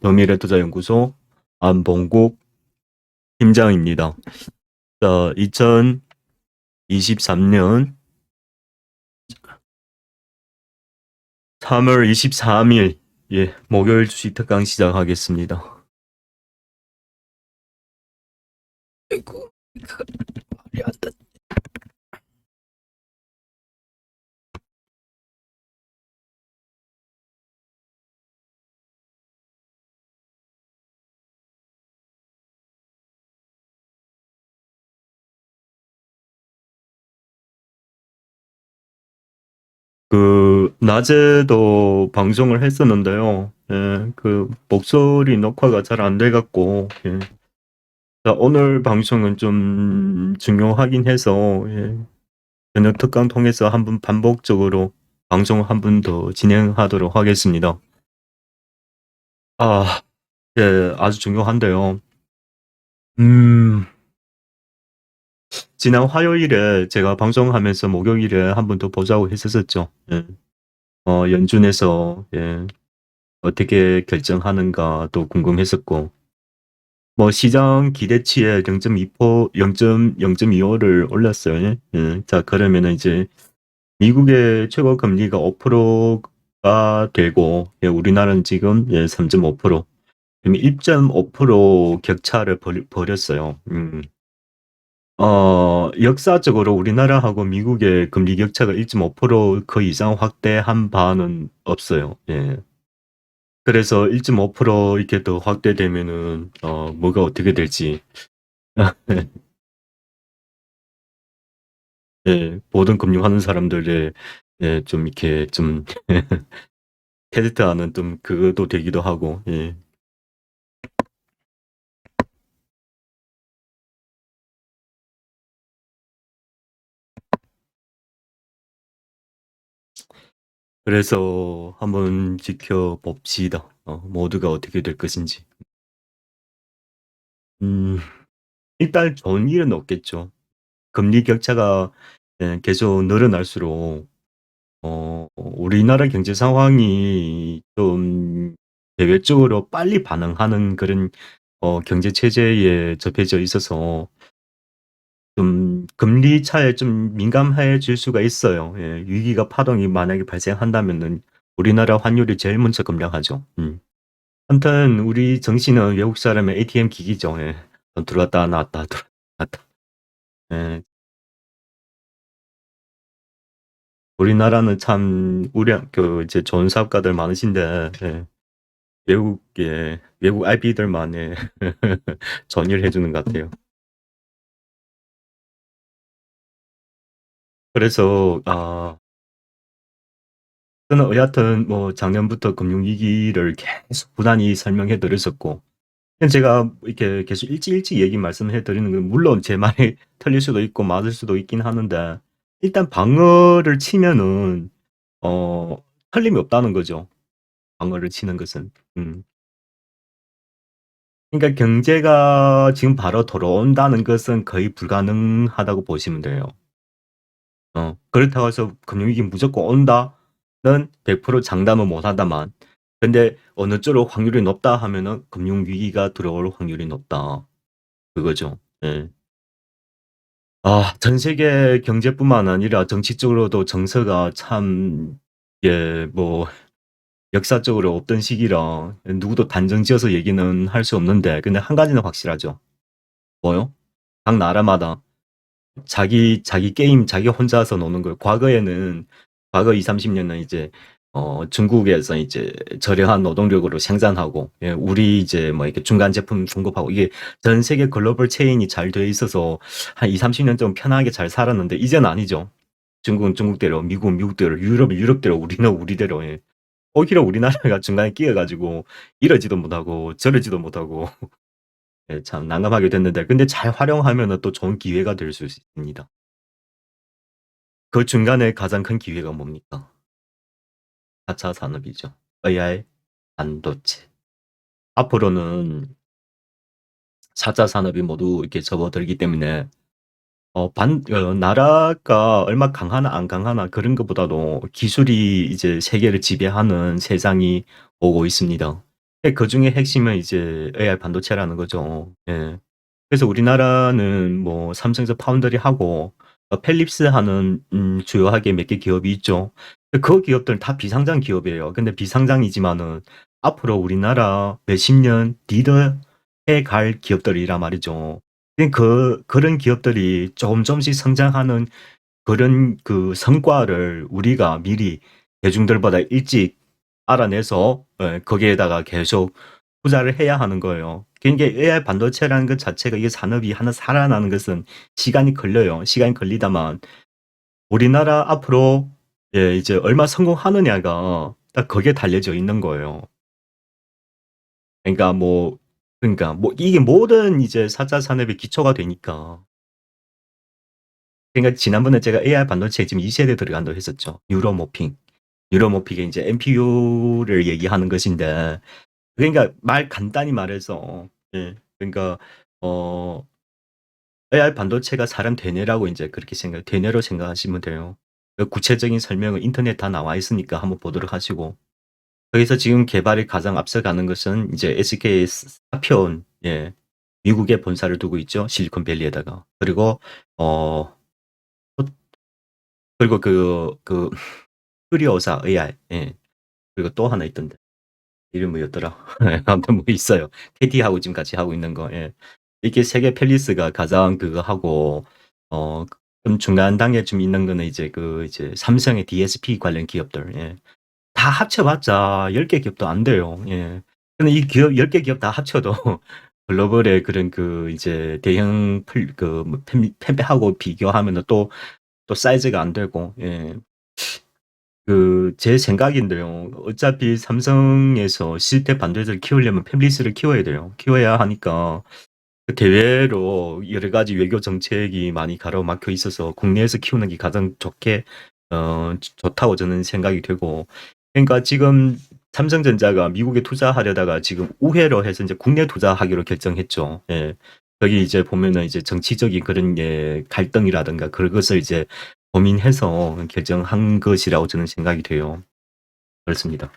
더미래투자연구소 안봉국 팀장입니다. 자, 2023년 3월 23일 목요일 주식 특강 시작하겠습니다. 아이고, 말이 안 돼. 낮에도 방송을 했었는데요. 목소리 녹화가 잘 안 돼갖고, 자, 오늘 방송은 좀 중요하긴 해서, 저녁 특강 통해서 한번 반복적으로 방송 한 번 더 진행하도록 하겠습니다. 아주 중요한데요. 지난 화요일에 제가 방송하면서 목요일에 한 번 더 보자고 했었었죠. 연준에서 어떻게 결정하는가도 궁금했었고, 시장 기대치에 0.25를 올렸어요. 자, 그러면은 이제 미국의 최고 금리가 5%가 되고, 우리나라는 지금 3.5%, 그럼 1.5% 격차를 벌였어요. 역사적으로 우리나라하고 미국의 금리 격차가 1.5%그 이상 확대한 바는 없어요. 그래서 1.5% 이렇게 더 확대되면은, 뭐가 어떻게 될지. 모든 금융하는 사람들의, 좀 이렇게 좀, 테스트하는 좀 그것도 되기도 하고, 그래서 한번 지켜봅시다. 모두가 어떻게 될 것인지. 일단 좋은 일은 없겠죠. 금리 격차가 계속 늘어날수록 우리나라 경제 상황이 좀 대외적으로 빨리 반응하는 그런 경제 체제에 접해져 있어서 좀 금리 차에 좀 민감해질 수가 있어요. 위기가 파동이 만약에 발생한다면은 우리나라 환율이 제일 먼저 급락하죠. 아무튼 우리 정신은 외국 사람의 ATM 기기죠. 돈 들어왔다 나왔다 들어왔다 나왔다. 우리나라는 참 이제 좋은 사업가들 많으신데, 외국 IB들만 전의를 해주는 것 같아요. 그래서 저는 여하튼 작년부터 금융위기를 계속 부단히 설명해 드렸었고, 제가 이렇게 계속 일찍 얘기 말씀해 드리는 건 물론 제 말이 틀릴 수도 있고 맞을 수도 있긴 하는데, 일단 방어를 치면은 틀림이 없다는 거죠. 방어를 치는 것은. 그러니까 경제가 지금 바로 돌아온다는 것은 거의 불가능하다고 보시면 돼요. 그렇다고 해서 금융위기 무조건 온다는 100% 장담은 못하다만, 근데 어느 쪽으로 확률이 높다 하면은 금융위기가 들어올 확률이 높다. 그거죠. 전 세계 경제뿐만 아니라 정치적으로도 정서가 참, 역사적으로 없던 시기라 누구도 단정지어서 얘기는 할 수 없는데, 근데 한 가지는 확실하죠. 뭐요? 각 나라마다 자기 게임 자기 혼자서 노는 거예요. 과거 20-30년은 이제 중국에서 이제 저렴한 노동력으로 생산하고, 우리 이제 이렇게 중간 제품 공급하고, 이게 전 세계 글로벌 체인이 잘 돼 있어서 한 20-30년 좀 편하게 잘 살았는데, 이제는 아니죠. 중국은 중국대로, 미국은 미국대로, 유럽은 유럽대로, 우리는 우리대로. 오히려 우리나라가 중간에 끼어가지고 이러지도 못하고 저러지도 못하고 참 난감하게 됐는데, 근데 잘 활용하면 또 좋은 기회가 될 수 있습니다. 그 중간에 가장 큰 기회가 뭡니까? 4차 산업이죠. AI, 반도체. 앞으로는 4차 산업이 모두 이렇게 접어들기 때문에 나라가 얼마 강하나 안 강하나 그런 것보다도 기술이 이제 세계를 지배하는 세상이 오고 있습니다. 그중에 핵심은 이제 AI 반도체라는 거죠. 예. 그래서 우리나라는 뭐 삼성에서 파운드리하고 펠립스 하는 주요하게 몇 개 기업이 있죠. 그 기업들은 다 비상장 기업이에요. 근데 비상장이지만은 앞으로 우리나라 몇십 년 리더해 갈 기업들이란 말이죠. 그런 기업들이 조금씩 성장하는 그런 그 성과를 우리가 미리 대중들보다 일찍 알아내서 거기에다가 계속 투자를 해야 하는 거예요. 그러니까 AI 반도체라는 것 자체가 이게 산업이 하나 살아나는 것은 시간이 걸려요. 시간이 걸리다만 우리나라 앞으로 이제 얼마 성공하느냐가 딱 거기에 달려져 있는 거예요. 그러니까 뭐 이게 모든 이제 4차 산업의 기초가 되니까. 그러니까 지난번에 제가 AI 반도체 지금 2세대 들어간다고 했었죠. 뉴러모핑. 뉴러모픽의 이제 NPU를 얘기하는 것인데 그러니까 간단히 말해서 그러니까 어 AI 반도체가 사람 되뇌라고 이제 그렇게 되뇌로 생각하시면 돼요. 그 구체적인 설명은 인터넷 다 나와 있으니까 한번 보도록 하시고. 거기서 지금 개발이 가장 앞서가는 것은 이제 SK 사피온 미국에 본사를 두고 있죠. 실리콘밸리에다가. 그리고 어 그리고 프리오사 AI 그리고 또 하나 있던데. 이름 뭐였더라? 아무튼 뭐 있어요. 테디하고 지금 같이 하고 있는 거. 이게 세계 팰리스가 가장 그거 하고 어 좀 중간 단계에 좀 있는 거는 이제 삼성의 DSP 관련 기업들. 다 합쳐봤자 10개 기업도 안 돼요. 근데 이 기업 10개 기업 다 합쳐도 글로벌의 그런 이제 대형 뭐 팬배하고 비교하면은 또 사이즈가 안 되고. 제 생각인데요. 어차피 삼성에서 실태 반도체를 키우려면 팹리스를 키워야 돼요. 키워야 하니까 그 대외로 여러 가지 외교 정책이 많이 가로막혀 있어서 국내에서 키우는 게 가장 좋다고 저는 생각이 되고. 그러니까 지금 삼성전자가 미국에 투자하려다가 지금 우회로 해서 이제 국내 투자하기로 결정했죠. 거기 이제 보면은 이제 정치적인 그런 갈등이라든가 그것을 이제 고민해서 결정한 것이라고 저는 생각이 돼요. 그렇습니다.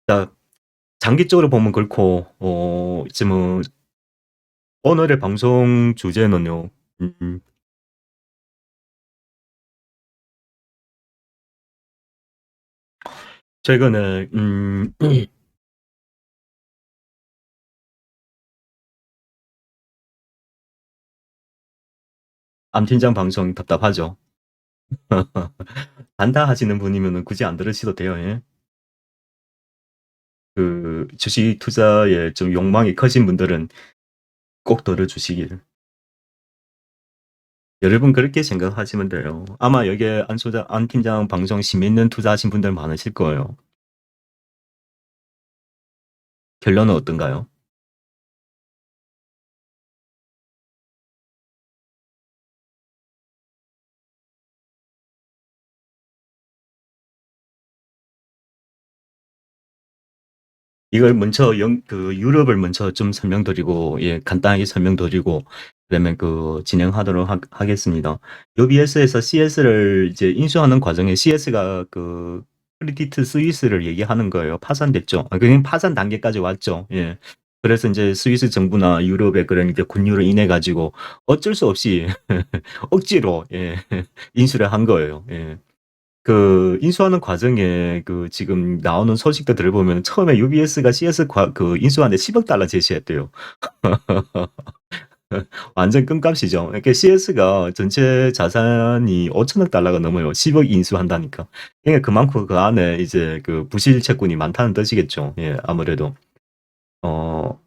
자, 장기적으로 보면 그렇고, 이제 뭐, 오늘의 방송 주제는요, 최근에, 안 팀장 방송 답답하죠? 단다 하시는 분이면 굳이 안 들으셔도 돼요. 주식 투자에 좀 욕망이 커진 분들은 꼭 들어주시길. 여러분 그렇게 생각하시면 돼요. 아마 여기에 안 팀장 방송 재밌는 투자하신 분들 많으실 거예요. 결론은 어떤가요? 이걸 먼저 유럽을 먼저 좀 설명드리고, 간단하게 설명드리고, 그러면 진행하도록 하겠습니다. UBS에서 CS를 이제 인수하는 과정에 CS가 크레디트 스위스를 얘기하는 거예요. 파산됐죠. 그냥 파산 단계까지 왔죠. 그래서 이제 스위스 정부나 유럽의 그런 이제 군유를 인해 가지고 어쩔 수 없이 억지로 인수를 한 거예요. 인수하는 과정에 지금 나오는 소식들 들어보면 처음에 UBS가 CS 인수하는데 10억 달러 제시했대요. 완전 끔값이죠. 이렇게 CS가 전체 자산이 5천억 달러가 넘어요. 10억 인수한다니까. 그러니까 그만큼 그 안에 이제 부실 채권이 많다는 뜻이겠죠. 아무래도. 어,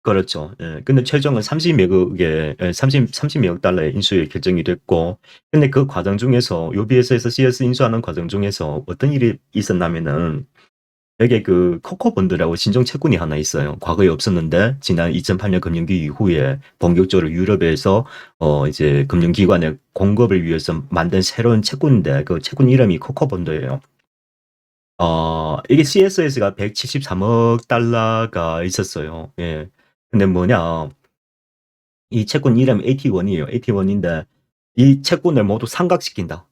그렇죠. 근데 최종은 30억 달러의 인수에 결정이 됐고, 근데 그 과정 중에서 UBS에서 CS 인수하는 과정 중에서 어떤 일이 있었냐면은 여기에 코코본드라고 신종 채권이 하나 있어요. 과거에 없었는데 지난 2008년 금융위기 이후에 본격적으로 유럽에서 이제 금융기관의 공급을 위해서 만든 새로운 채권인데 그 채권 이름이 코코본드예요. 이게 CSS가 173억 달러가 있었어요. 근데 뭐냐, 이 채권 이름 AT1이에요. AT1인데 이 채권을 모두 상각시킨다.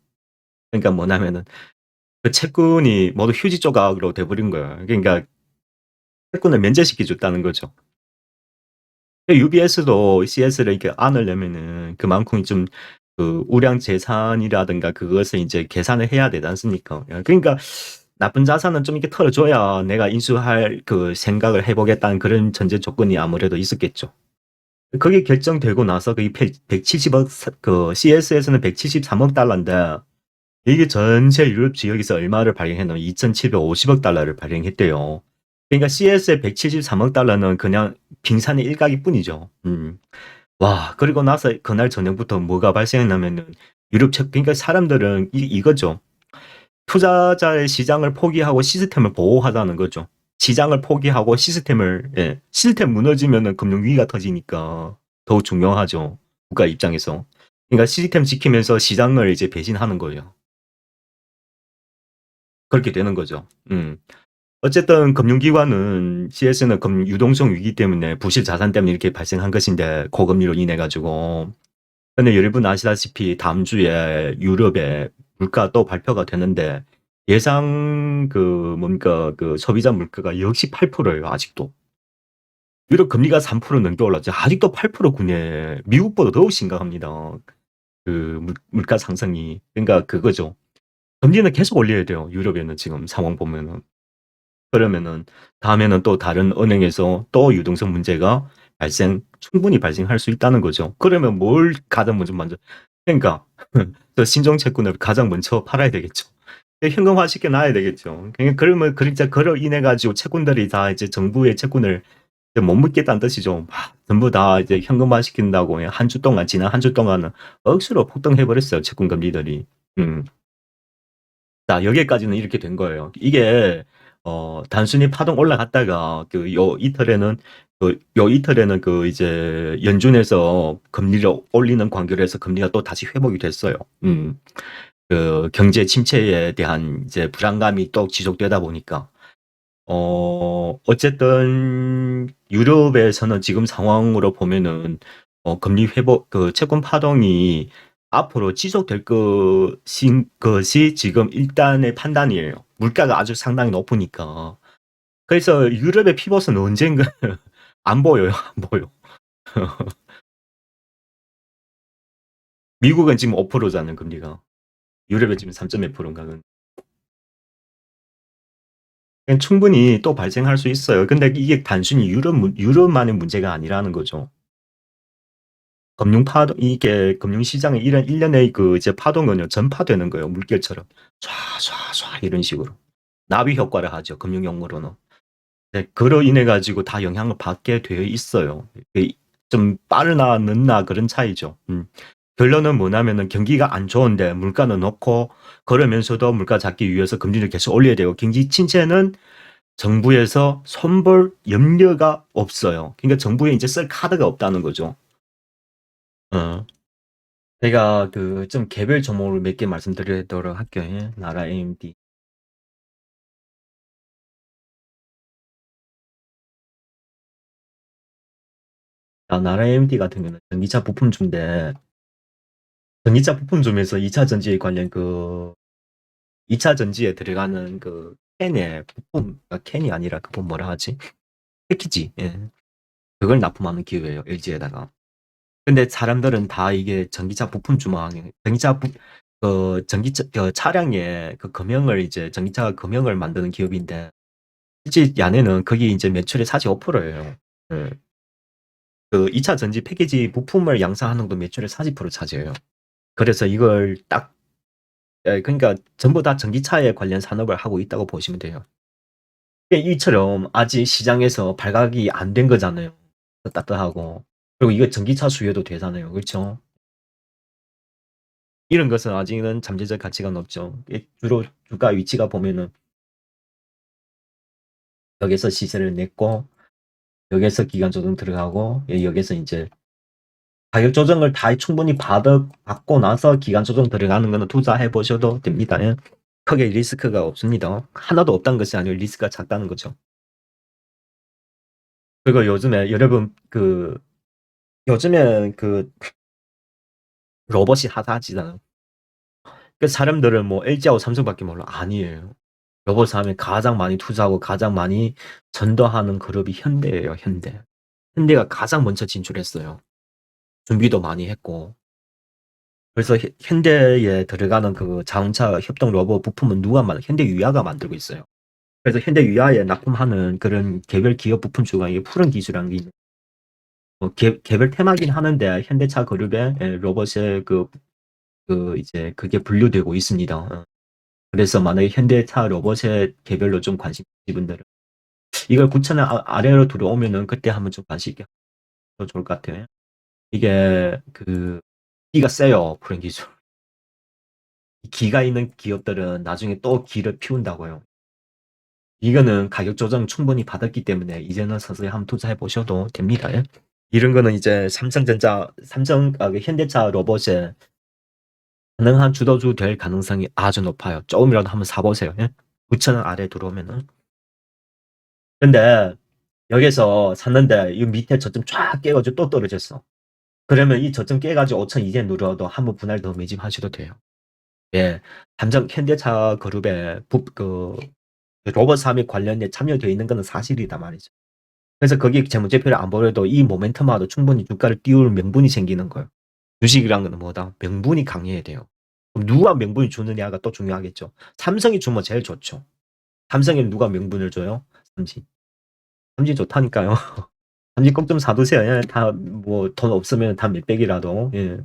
그러니까 뭐냐면은 그 채권이 모두 휴지 조각으로 돼버린 거예요. 그러니까 채권을 면제시켜 줬다는 거죠. UBS도 CS를 이렇게 안으려면은 그만큼 좀 우량 재산이라든가 그것을 이제 계산을 해야 되지 않습니까? 그러니까 나쁜 자산은 좀 이렇게 털어줘야 내가 인수할 그 생각을 해보겠다는 그런 전제 조건이 아무래도 있었겠죠. 그게 결정되고 나서 그게 170억, 그 CS에서는 173억 달러인데 이게 전체 유럽 지역에서 얼마를 발행했냐면 2,750억 달러를 발행했대요. 그러니까 CS의 173억 달러는 그냥 빙산의 일각일 뿐이죠. 와, 그리고 나서 그날 저녁부터 뭐가 발생했냐면은 그러니까 사람들은 이거죠. 투자자의 시장을 포기하고 시스템을 보호하자는 거죠. 시장을 포기하고 시스템 무너지면은 금융위기가 터지니까 더욱 중요하죠. 국가 입장에서. 그러니까 시스템 지키면서 시장을 이제 배신하는 거예요. 그렇게 되는 거죠. 어쨌든 금융기관은 CS는 유동성 위기 때문에 부실 자산 때문에 이렇게 발생한 것인데 고금리로 인해 가지고. 근데 여러분 아시다시피 다음 주에 유럽의 물가 또 발표가 되는데 예상 뭔가 소비자 물가가 역시 8%예요, 아직도. 유럽 금리가 3% 넘게 올랐죠. 아직도 8% 군에 미국보다 더욱 심각합니다. 물가 상승이. 그러니까 그거죠. 금리는 계속 올려야 돼요. 유럽에는 지금 상황 보면은. 그러면은 다음에는 또 다른 은행에서 또 유동성 문제가 충분히 발생할 수 있다는 거죠. 그러면 뭘 가장 먼저 그러니까 저 신종 채권을 가장 먼저 팔아야 되겠죠. 현금화 시켜 놔야 되겠죠. 그러면 진짜 그로 인해 가지고 채권들이 다 이제 정부의 채권을 못 묻겠다는 뜻이죠. 전부 다 이제 현금화 시킨다고 지난 한 주 동안은 억수로 폭등해 버렸어요, 채권 금리들이. 음. 자, 여기까지는 이렇게 된 거예요. 이게 단순히 파동 올라갔다가 요 이틀에는 이제 연준에서 금리를 올리는 관계로 해서 금리가 또 다시 회복이 됐어요. 경제 침체에 대한 이제 불안감이 또 지속되다 보니까 어쨌든 유럽에서는 지금 상황으로 보면은 금리 회복 채권 파동이 앞으로 지속될 것이 지금 일단의 판단이에요. 물가가 아주 상당히 높으니까. 그래서 유럽의 피벗은 언젠가 안 보여요. 안 보여. 미국은 지금 5%잖아요, 금리가. 유럽은 지금 3.몇 프로인가. 충분히 또 발생할 수 있어요. 근데 이게 단순히 유럽만의 문제가 아니라는 거죠. 이게 금융시장의 이런 일련의 이제 파동은요, 전파되는 거예요. 물결처럼. 촤촤촤 이런 식으로. 나비 효과를 하죠. 금융용어로는. 네, 그로 인해 가지고 다 영향을 받게 되어 있어요. 좀 빠르나 늦나 그런 차이죠. 결론은 뭐냐면은 경기가 안 좋은데 물가는 높고 그러면서도 물가 잡기 위해서 금리를 계속 올려야 되고 경기 침체는 정부에서 손볼 염려가 없어요. 그러니까 정부에 이제 쓸 카드가 없다는 거죠. 어. 제가 좀 개별 종목을 몇 개 말씀드리도록 할게요. 예. 나라 AMD. 나라 AMD 같은 경우는 전기차 부품주인데 전기차 부품주면서 2차 전지에 관련 2차 전지에 들어가는 캔의 부품, 캔이 아니라 그건 뭐라 하지? 패키지. 예. 그걸 납품하는 기업이에요. LG에다가. 근데 사람들은 다 이게 전기차 부품주만 전기차 차량의 금형을 이제 전기차 금형을 만드는 기업인데 실제 안에는 거기 이제 매출의 45%예요. 예. 2차 전지 패키지 부품을 양산하는 것도 매출의 40% 차지해요. 그래서 이걸 그러니까 전부 다 전기차에 관련 산업을 하고 있다고 보시면 돼요. 이처럼 아직 시장에서 발각이 안 된 거잖아요. 따뜻하고. 그리고 이거 전기차 수요도 되잖아요. 그렇죠? 이런 것은 아직은 잠재적 가치가 높죠. 주로 주가 위치가 보면은 여기서 시세를 냈고 여기서 기간 조정 들어가고 여기서 이제 가격 조정을 다 충분히 받고 나서 기간 조정 들어가는 거는 투자해 보셔도 됩니다. 예. 크게 리스크가 없습니다. 하나도 없다는 것이 아니고 리스크가 작다는 거죠. 그리고 요즘에 여러분 요즘에 로봇이 핫하지잖아요. 그 사람들은 뭐 LG하고 삼성밖에 몰라. 아니에요. 로봇 사업에 가장 많이 투자하고 가장 많이 전도하는 그룹이 현대예요, 현대. 현대가 가장 먼저 진출했어요. 준비도 많이 했고. 그래서 현대에 들어가는 그 자동차 협동 로봇 부품은 누가 현대 유아가 만들고 있어요. 그래서 현대 유아에 납품하는 그런 개별 기업 부품 중에 이게 푸른 기술이라는 게 개별 테마긴 하는데 현대차 그룹의 로봇의 이제 그게 분류되고 있습니다. 그래서 만약에 현대차 로봇의 개별로 좀 관심 있는 분들은 이걸 9,000원 아래로 들어오면은 그때 한번 좀 관심 있게 하면 좋을 것 같아요. 이게 기가 세요, 푸른 기술. 기가 있는 기업들은 나중에 또 기를 피운다고요. 이거는 가격 조정 충분히 받았기 때문에 이제는 서서히 한번 투자해 보셔도 됩니다. 예? 이런 거는 이제 그 현대차 로봇에 가능한 주도주 될 가능성이 아주 높아요. 조금이라도 한번 사보세요. 예? 9,000원 아래 들어오면은. 근데 여기서 샀는데 이 밑에 저점 쫙 깨가지고 또 떨어졌어. 그러면 이 저점 깨가지고 5,000 이제 누려도 한번 분할 더 매집하셔도 돼요. 예, 현대차 그룹에 로봇 사업에 관련해 참여되어 있는 것은 사실이다 말이죠. 그래서 거기 재무제표를 안 보여도 이 모멘텀화도 충분히 주가를 띄울 명분이 생기는 거예요. 주식이란 건 뭐다? 명분이 강해야 돼요. 그럼 누가 명분을 주느냐가 또 중요하겠죠. 삼성이 주면 제일 좋죠. 삼성에 누가 명분을 줘요? 삼성. 삼성 좋다니까요. 삼성 꼭 좀 사두세요. 예, 뭐 돈 없으면 다 몇백이라도. 예.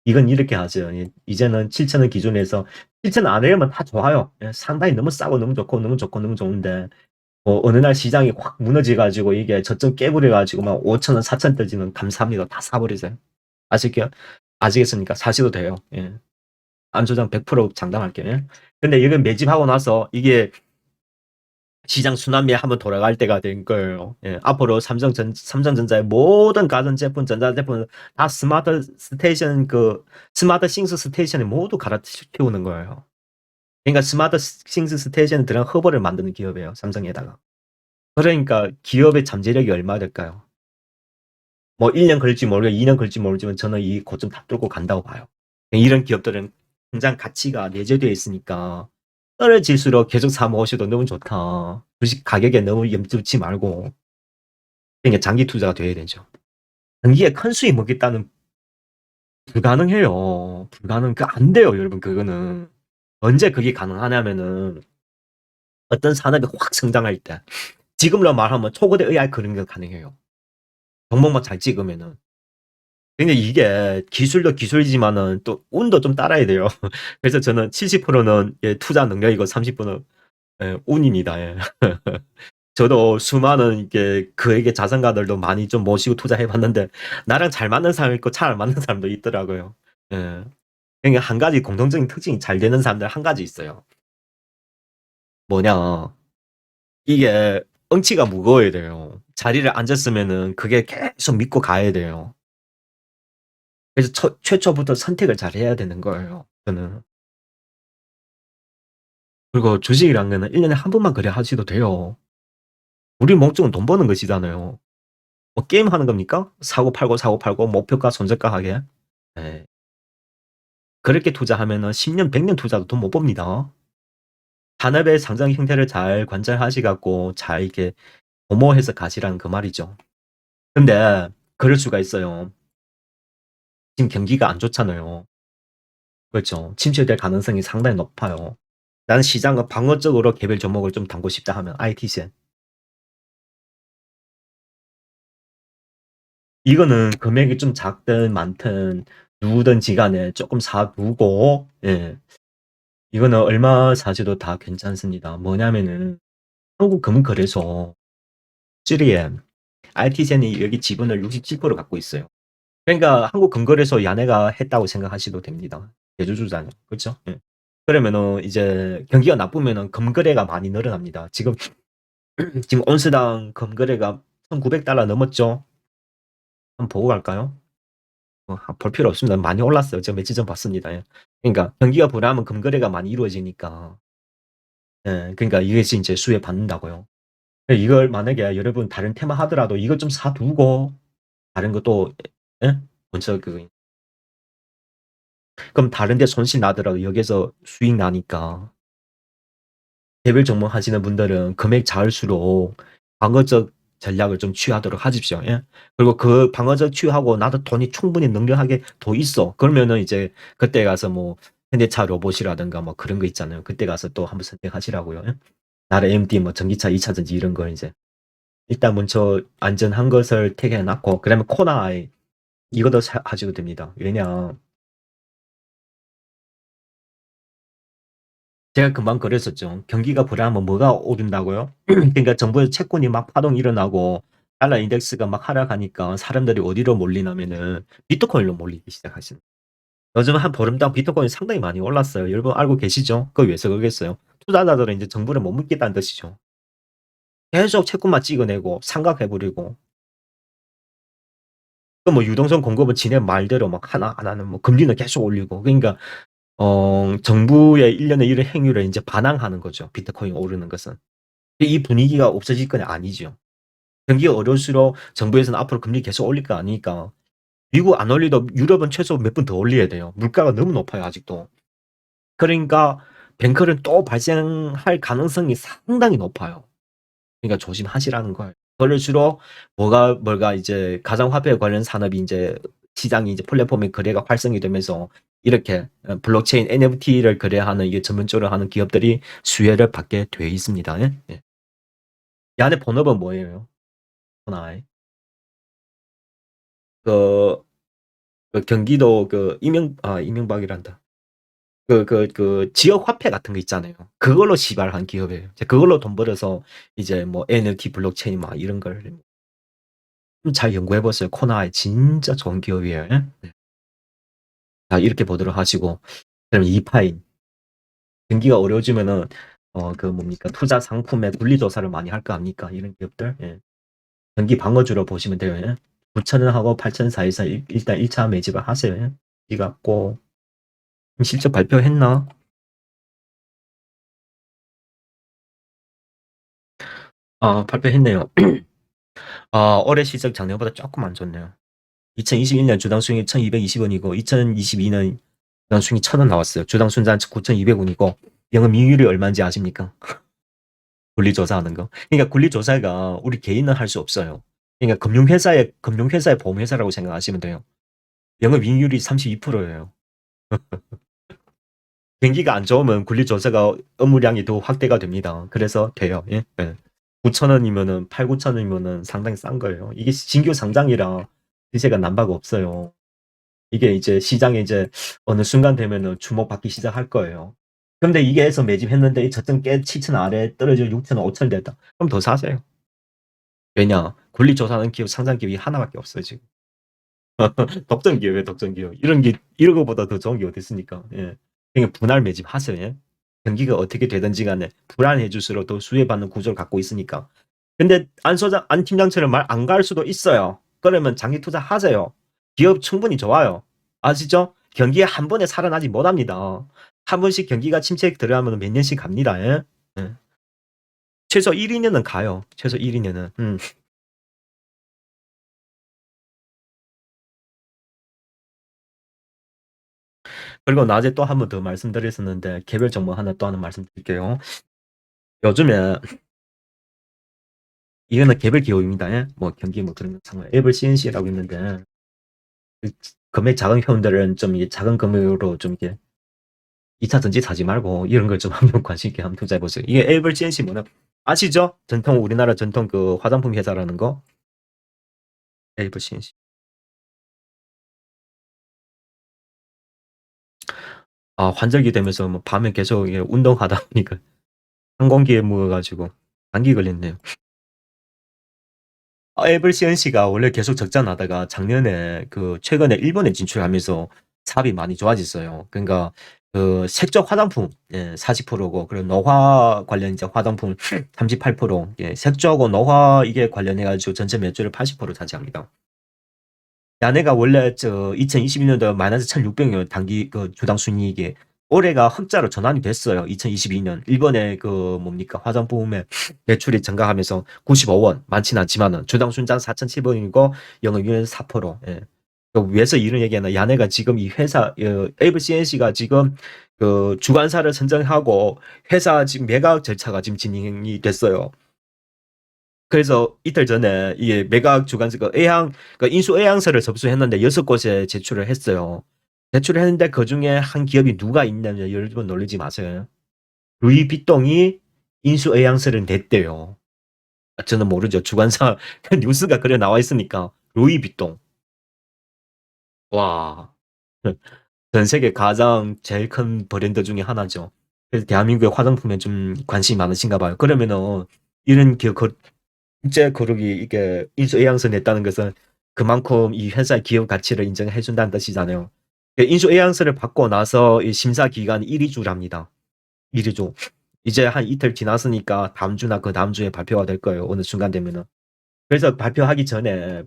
이건 이렇게 하죠. 예. 이제는 7,000원 기준에서 7,000원 아래면 다 좋아요. 예. 상당히 너무 싸고 너무 좋고 너무 좋고 너무 좋은데 어느 날 시장이 확 무너져가지고 이게 저점 깨버려가지고 막 5,000원, 4,000원 떨지는 감사합니다. 다 사버리세요. 아시겠습니까? 사셔도 돼요. 예. 안조장 100% 장담할게요. 예. 근데 이건 매집하고 나서 이게 시장 순환매에 한번 돌아갈 때가 된 거예요. 예. 앞으로 삼성전자의 모든 가전제품, 전자제품 다 스마트 싱스 스테이션에 모두 갈아치우는 거예요. 그러니까 스마트 싱스 스테이션에 들어간 허브를 만드는 기업이에요. 삼성에다가. 그러니까 기업의 잠재력이 얼마 될까요? 뭐 1년 걸릴지 모르고 2년 걸릴지 모르지만 저는 이 고점 다 뚫고 간다고 봐요. 이런 기업들은 당장 가치가 내재되어 있으니까 떨어질수록 계속 사 먹으셔도 너무 좋다. 주식 가격에 너무 염두치 말고 그러니까 장기 투자가 돼야 되죠. 단기에 큰 수익 먹겠다는 불가능해요. 안 돼요, 여러분. 그거는 언제 그게 가능하냐면은 어떤 산업이 확 성장할 때 지금으로 말하면 초거대 AI 그런 게 가능해요. 종목만 잘 찍으면은. 근데 이게 기술도 기술이지만은 또 운도 좀 따라야 돼요. 그래서 저는 70%는 예, 투자 능력이고 30%는 예, 운입니다. 예. 저도 수많은 이게 그에게 자산가들도 많이 좀 모시고 투자해 봤는데 나랑 잘 맞는 사람 있고 잘 안 맞는 사람도 있더라고요. 예. 그러니까 한 가지 공통적인 특징이 잘 되는 사람들 한 가지 있어요. 뭐냐? 이게 엉치가 무거워야 돼요. 자리를 앉았으면은 그게 계속 믿고 가야 돼요. 그래서 최초부터 선택을 잘 해야 되는 거예요. 저는. 그리고 주식이란 거는 1년에 한 번만 거래 하셔도 돼요. 우리 목적은 돈 버는 것이잖아요. 뭐 게임 하는 겁니까? 사고 팔고 목표가 손절가 하게. 네. 그렇게 투자하면은 10년, 100년 투자도 돈 못 법니다. 산업의 상장 형태를 잘 관찰하시 갖고 잘 이렇게 도모해서 가시라는 그 말이죠. 근데 그럴 수가 있어요. 지금 경기가 안 좋잖아요. 그렇죠. 침체될 가능성이 상당히 높아요. 나는 시장을 방어적으로 개별 종목을 좀 담고 싶다 하면 IT센. 이거는 금액이 좀 작든 많든 누구든지 간에 조금 사두고 예. 이거는 얼마 사셔도 다 괜찮습니다. 뭐냐면은 한국금거래소 3M, IT센이 여기 지분을 67% 갖고 있어요. 그러니까 한국금거래소 야네가 했다고 생각하셔도 됩니다. 대주주잖아요. 그렇죠? 예. 그러면은 이제 경기가 나쁘면은 금거래가 많이 늘어납니다. 지금 온스당 금거래가 1,900달러 넘었죠? 한번 보고 갈까요? 볼 필요 없습니다. 많이 올랐어요. 제가 며칠 전 봤습니다. 예. 그러니까 경기가 불안하면 금거래가 많이 이루어지니까. 예. 그러니까 이것이 이제 수혜 받는다고요. 이걸 만약에 여러분 다른 테마 하더라도 이걸 좀 사두고 다른 것도 예? 먼저 그럼 다른 데 손실 나더라도 여기서 수익 나니까 개별 종목 하시는 분들은 금액 작을수록 방어적 전략을 좀 취하도록 하십시오. 예. 그리고 그 방어적 취하고 나도 돈이 충분히 넉넉하게 더 있어. 그러면은 이제 그때 가서 뭐 현대차 로봇이라든가 뭐 그런 거 있잖아요. 그때 가서 또 한번 선택하시라고요. 예. 나라 AMD 뭐 전기차 2차전지 이런 거 이제 일단 먼저 안전한 것을 택해 놨고 그다음에 코나이 이것도 하셔도 됩니다. 왜냐 제가 금방 그랬었죠. 경기가 불안하면 뭐가 오른다고요? 그러니까 정부의 채권이 막 파동 일어나고 달러 인덱스가 막 하락하니까 사람들이 어디로 몰리냐면은 비트코인로 몰리기 시작하시는. 요즘 한 보름당 비트코인 상당히 많이 올랐어요. 여러분 알고 계시죠? 그거 왜서 그러겠어요? 투자자들은 이제 정부를 못 믿겠다는 뜻이죠. 계속 채권만 찍어내고 삼각해버리고 또 뭐 유동성 공급은 지네 말대로 막 하나 안 하는 뭐 금리는 계속 올리고 그러니까 정부의 일련의 이런 행위를 이제 반항하는 거죠. 비트코인 오르는 것은. 이 분위기가 없어질 건 아니죠. 경기가 어려울수록 정부에서는 앞으로 금리 계속 올릴 거 아니니까 미국 안 올리도 유럽은 최소 몇 번 더 올려야 돼요. 물가가 너무 높아요 아직도. 그러니까 뱅크는 또 발생할 가능성이 상당히 높아요. 그러니까 조심하시라는 거예요. 그럴수록 뭐가 이제 가상화폐 관련 산업이 이제 시장이 이제 플랫폼의 거래가 활성이 되면서 이렇게 블록체인 NFT를 거래하는 이게 전문적으로 하는 기업들이 수혜를 받게 돼 있습니다. 예? 예. 이 안에 본업은 뭐예요? 하나에 그, 그 경기도 그 이명박이란다. 그 지역 화폐 같은 거 있잖아요. 그걸로 시발한 기업이에요. 그걸로 돈 벌어서 이제 뭐 NFT 블록체인 막 이런 걸 좀 잘 연구해 보세요. 코나에 진짜 좋은 기업이에요. 예? 네. 자, 이렇게 보도록 하시고 그럼 이파인 경기가 어려워지면은 그 뭡니까 투자 상품의 분리 조사를 많이 할 거 아닙니까? 이런 기업들 예. 경기 방어주로 보시면 돼요. 예? 9,000원하고 8,000원 사이에서 일단 1차 매집을 하세요. 예? 이 갖고 실적 발표했나? 발표했네요. 올해 실적 작년보다 조금 안 좋네요. 2021년 주당 수익이 1,220원이고 2022년 주당 수익이 1,000원 나왔어요. 주당 순자한 9,200원이고 영업이익률이 얼마인지 아십니까? 권리조사하는 거. 그러니까 권리조사가 우리 개인은 할 수 없어요. 그러니까 금융회사의 보험회사라고 생각하시면 돼요. 영업이익률이 32%예요. 경기가 안 좋으면 권리조사가 업무량이 더 확대가 됩니다. 그래서 돼요. 예? 예. 9,000원이면은 8, 9,000원이면은 상당히 싼 거예요. 이게 신규 상장이라 시세가 남바가 없어요. 이게 이제 시장에 이제 어느 순간 되면은 주목받기 시작할 거예요. 근데 이게 해서 매집했는데 이 저점 깨 7,000 아래 떨어져 6,000원, 5,000원 됐다. 그럼 더 사세요. 왜냐? 권리조사하는 기업, 상장 기업이 하나밖에 없어요, 지금. 독점 기업이에요, 독점 기업. 이런 거보다 더 좋은 게 어디 있습니까? 예. 그러니까 분할 매집하세요. 예? 경기가 어떻게 되든지 간에 불안해질수록 더 수혜받는 구조를 갖고 있으니까. 근데 안 팀장처럼 말 안 갈 수도 있어요. 그러면 장기 투자 하세요. 기업 충분히 좋아요. 아시죠? 경기에 한 번에 살아나지 못합니다. 한 번씩 경기가 침체 들어가면 몇 년씩 갑니다. 예? 예. 최소 1, 2년은 가요. 최소 1, 2년은. 그리고 낮에 또 한 번 더 말씀드렸었는데 개별 정보 하나 또 하나 말씀드릴게요. 요즘에 이거는 개별 기업입니다. 예? 뭐 경기 뭐 그런 상황. 애블 CNC라고 있는데 그 금액 작은 회원들은 좀 이게 작은 금액으로 좀 이렇게 2차 전지 사지 말고 이런 걸 좀 한번 관심 있게 한번 투자해 보세요. 이게 애블 CNC 뭐냐? 아시죠? 우리나라 전통 그 화장품 회사라는 거. 애블 CNC. 환절기 되면서 뭐 밤에 계속 운동하다 보니까 항공기에 묻어가지고 감기 걸렸네요. 애블 CNC가 원래 계속 적자 나다가 작년에 최근에 일본에 진출하면서 사업이 많이 좋아졌어요. 그러니까 그 색적 화장품 40%고 그리고 노화 관련 이제 화장품 38%, 색조하고 노화 이게 관련해 가지고 전체 매출의 80% 차지합니다. 야네가 원래 2022년도 마이너스 1,600원 단기 주당 순이익이 올해가 흑자로 전환이 됐어요. 2022년 일본의 뭡니까 화장품의 매출이 증가하면서 95원 많지는 않지만은 주당 순장 4,700원이고 영업이익률 4%. 예. 왜서 이런 얘기하나 야네가 지금 이 회사 에이블 CNC가 지금 그 주관사를 선정하고 회사 지금 매각 절차가 지금 진행이 됐어요. 그래서 이틀 전에 이게 매각 주관사 그 인수 의향서를 접수했는데 6곳에 제출을 했어요. 제출을 했는데 그중에 한 기업이 누가 있냐면 여러분 놀리지 마세요. 루이비통이 인수 의향서를 냈대요. 저는 모르죠. 주관사 뉴스가 그래 나와 있으니까 루이비통. 와. 전 세계 가장 제일 큰 브랜드 중에 하나죠. 그래서 대한민국의 화장품에 좀 관심이 많으신가 봐요. 그러면은 이런 국제 그룹이 이게 인수 의향서 냈다는 것은 그만큼 이 회사의 기업 가치를 인정해 준다는 뜻이잖아요. 인수 의향서를 받고 나서 이 심사 기간이 1~2주랍니다. 1~2주. 이제 한 이틀 지났으니까 다음 주나 그 다음 주에 발표가 될 거예요. 어느 순간 되면은. 그래서 발표하기 전에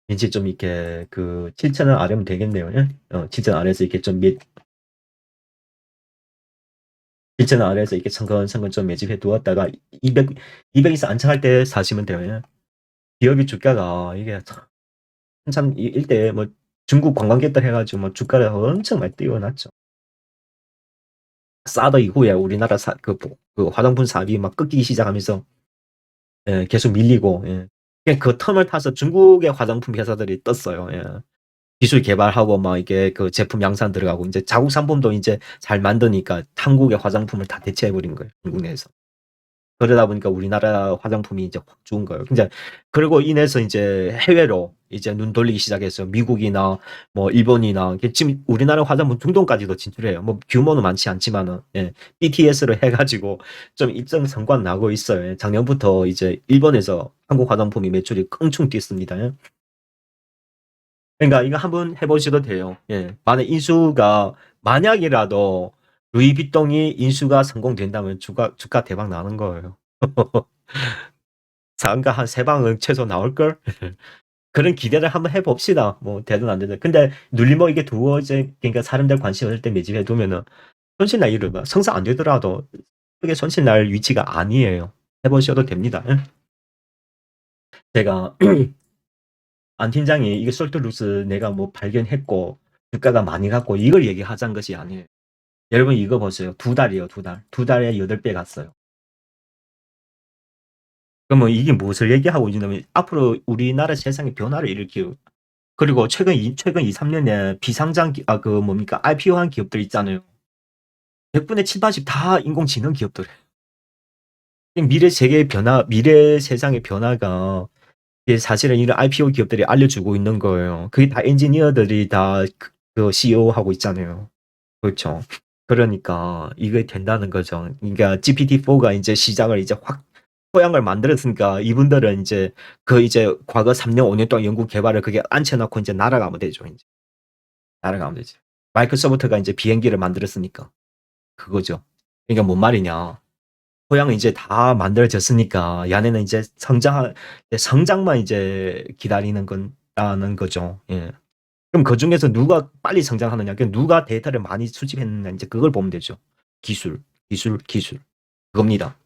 이제 좀 이렇게 그 7,000원 아래면 되겠네요. 예? 7,000원 아래에서 이렇게 좀 7,000원 아래에서 이렇게 성근 좀 매집해 두었다가 200 이상 안착할 때 사시면 돼요. 예? 기업이 주가가 이게 참 일대 뭐 중국 관광객들 해가지고 뭐 주가를 엄청 많이 띄워놨죠. 사드 이후에 우리나라 그 화장품 사업이 막 꺾이기 시작하면서 예, 계속 밀리고 예. 그 틈을 타서 중국의 화장품 회사들이 떴어요. 예. 기술 개발하고 막 이게 그 제품 양산 들어가고 이제 자국 상품도 이제 잘 만드니까 한국의 화장품을 다 대체해 버린 거예요, 중국 내에서. 그러다 보니까 우리나라 화장품이 이제 확 죽은 거예요. 이제 그러고 인해서 이제 해외로 이제 눈 돌리기 시작했어요. 미국이나 뭐 일본이나 지금 우리나라 화장품 중동까지도 진출해요. 뭐 규모는 많지 않지만은 예. BTS로 해가지고 좀 일정 성과는 나고 있어요. 예. 작년부터 이제 일본에서 한국 화장품이 매출이 껑충 뛰었습니다. 예. 그러니까 이거 한번 해보셔도 돼요. 예. 만약이라도 루이비통이 인수가 성공된다면 주가 대박 나는 거예요. 상가 한 3방은 최소 나올걸? 그런 기대를 한번 해봅시다. 뭐 되든 안 되든. 근데 눌림목 이게 두어져, 그러니까 사람들 관심 얻을 때 매집해 두면은 손실날 일을 성사 안 되더라도 그게 손실날 위치가 아니에요. 해보셔도 됩니다. 예? 제가 안 팀장이 이게 솔트루스 내가 뭐 발견했고 주가가 많이 갔고 이걸 얘기하자는 것이 아니에요. 여러분 이거 보세요. 2달이에요. 2달. 2달에 8배 갔어요. 그러면 이게 무엇을 얘기하고 있냐면 앞으로 우리나라 세상에 변화를 일으키고 그리고 최근 2~3년에 비상장 그 뭡니까 IPO한 기업들 있잖아요. 100분의 7, 80 다 인공지능 기업들이에요. 미래 세상의 변화가 이게 사실은 이런 IPO 기업들이 알려주고 있는 거예요. 그게 다 엔지니어들이 다 그 CEO 하고 있잖아요. 그렇죠. 그러니까 이게 된다는 거죠. 그러니까 GPT-4가 이제 시장을 이제 확 토양을 만들었으니까 이분들은 이제 이제 과거 3년, 5년 동안 연구 개발을 그게 앉혀놓고 이제 날아가면 되죠. 이제 날아가면 되지. 마이크로소프트가 이제 비행기를 만들었으니까 그거죠. 그러니까 뭔 말이냐? 토양은 이제 다 만들어졌으니까 얘네는 이제 성장만 이제 기다리는 건다는 거죠. 예. 그럼 그 중에서 누가 빨리 성장하느냐? 누가 데이터를 많이 수집했느냐? 이제 그걸 보면 되죠. 기술. 그겁니다.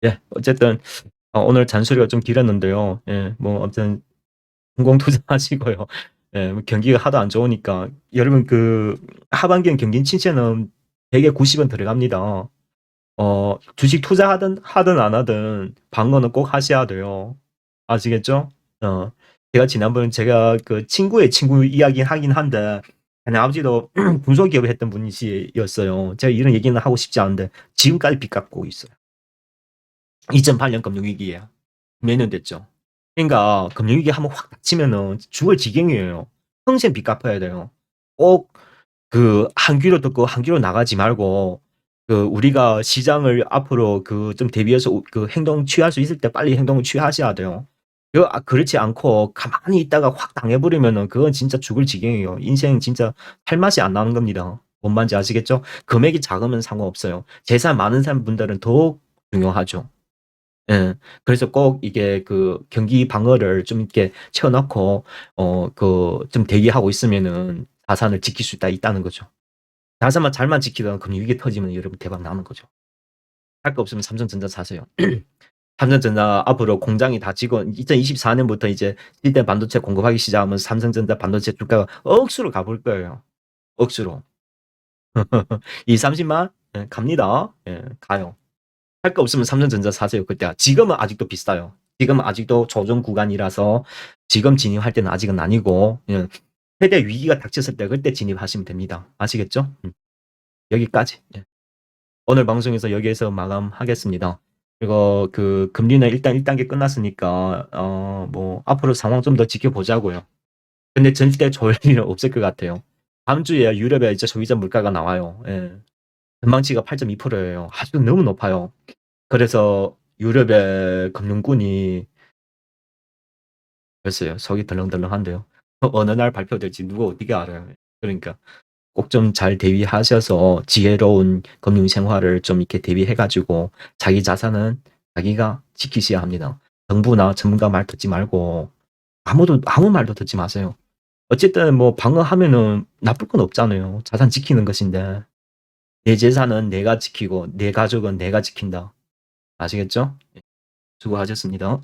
예, 어쨌든 오늘 잔소리가 좀 길었는데요. 예, 뭐 아무튼 공공 투자하시고요. 예, 뭐 경기가 하도 안 좋으니까 여러분 그 하반기엔 경기 침체는 대개 90은 들어갑니다. 주식 투자하든 안 하든 방어는 꼭 하셔야 돼요. 아시겠죠? 제가 지난번 제가 그 친구의 친구 이야기 하긴 한데 그냥 아버지도 중소기업을 했던 분이었어요. 제가 이런 얘기는 하고 싶지 않은데 지금까지 빚 갚고 있어요. 2008년 금융위기에 몇 년 됐죠. 그러니까 금융위기 한번 확 닥치면은 죽을 지경이에요. 평생 빚 갚아야 돼요. 꼭 그 한 귀로 듣고 한 귀로 나가지 말고 그 우리가 시장을 앞으로 그 좀 대비해서 그 행동 취할 수 있을 때 빨리 행동을 취하셔야 돼요. 그렇지 않고 가만히 있다가 확 당해버리면은 그건 진짜 죽을 지경이에요. 인생 진짜 할 맛이 안 나는 겁니다. 뭔 말인지 아시겠죠? 금액이 작으면 상관없어요. 재산 많은 사람분들은 더욱 중요하죠. 예. 그래서 꼭 이게 그 경기 방어를 좀 이렇게 채워 넣고 좀 대기하고 있으면은 자산을 지킬 수 있다는 거죠. 자산만 잘만 지키다가 금융위기 터지면 여러분 대박 나는 거죠. 할 거 없으면 삼성전자 사세요. 삼성전자 앞으로 공장이 다 지고 2024년부터 이제 1대 반도체 공급하기 시작하면 삼성전자 반도체 주가가 억수로 가볼 거예요. 억수로. 2, 30만? 예, 갑니다. 예, 가요. 할 거 없으면 삼성전자 사세요. 그때 지금은 아직도 비싸요. 지금은 아직도 조정 구간이라서 지금 진입할 때는 아직은 아니고 예, 최대 위기가 닥쳤을 때 그때 진입하시면 됩니다. 아시겠죠? 여기까지. 예. 오늘 방송에서 여기에서 마감하겠습니다. 그리고 그 금리는 일단 1단계 끝났으니까 뭐 앞으로 상황 좀 더 지켜보자고요. 근데 절대 좋을 일은 없을 것 같아요. 다음 주에 유럽에 이제 소비자 물가가 나와요. 예. 전망치가 8.2%예요. 아주 너무 높아요. 그래서 유럽의 금융군이 글쎄요. 속이 덜렁덜렁한데요. 어느 날 발표될지 누가 어떻게 알아요. 그러니까 꼭 좀 잘 대비하셔서 지혜로운 금융 생활을 좀 이렇게 대비해 가지고 자기 자산은 자기가 지키셔야 합니다. 정부나 전문가 말 듣지 말고 아무 말도 듣지 마세요. 어쨌든 뭐 방어하면은 나쁠 건 없잖아요. 자산 지키는 것인데. 내 재산은 내가 지키고 내 가족은 내가 지킨다. 아시겠죠? 예. 수고하셨습니다.